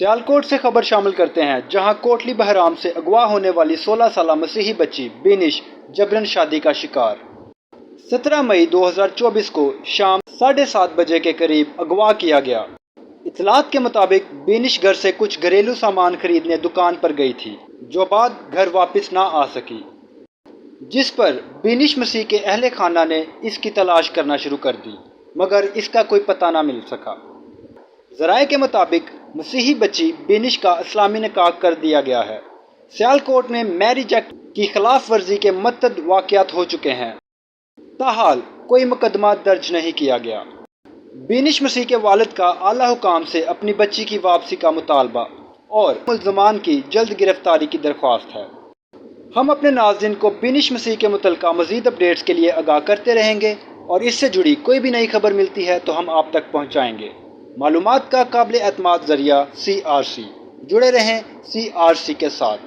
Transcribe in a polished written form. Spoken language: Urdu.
سیالکوٹ سے خبر شامل کرتے ہیں، جہاں کوٹلی بہرام سے اغوا ہونے والی 16 سالہ مسیحی بچی بینش جبرن شادی کا شکار 17 مئی 2024 کو شام 7:30 بجے کے قریب اغوا کیا گیا۔ اطلاعات کے مطابق بینش گھر سے کچھ گھریلو سامان خریدنے دکان پر گئی تھی، جو بعد گھر واپس نہ آ سکی، جس پر بینش مسیح کے اہل خانہ نے اس کی تلاش کرنا شروع کر دی، مگر اس کا کوئی پتہ نہ مل سکا۔ ذرائع کے مطابق مسیحی بچی بینش کا اسلامی نکاح کر دیا گیا ہے۔ سیالکوٹ میں میرج ایکٹ کی خلاف ورزی کے متعدد واقعات ہو چکے ہیں، تاحال کوئی مقدمہ درج نہیں کیا گیا۔ بینش مسیح کے والد کا اعلیٰ حکام سے اپنی بچی کی واپسی کا مطالبہ اور ملزمان کی جلد گرفتاری کی درخواست ہے۔ ہم اپنے ناظرین کو بینش مسیح کے متعلقہ مزید اپڈیٹس کے لیے آگاہ کرتے رہیں گے، اور اس سے جڑی کوئی بھی نئی خبر ملتی ہے تو ہم آپ تک پہنچائیں گے۔ معلومات کا قابل اعتماد ذریعہ CRC، جڑے رہیں CRC کے ساتھ۔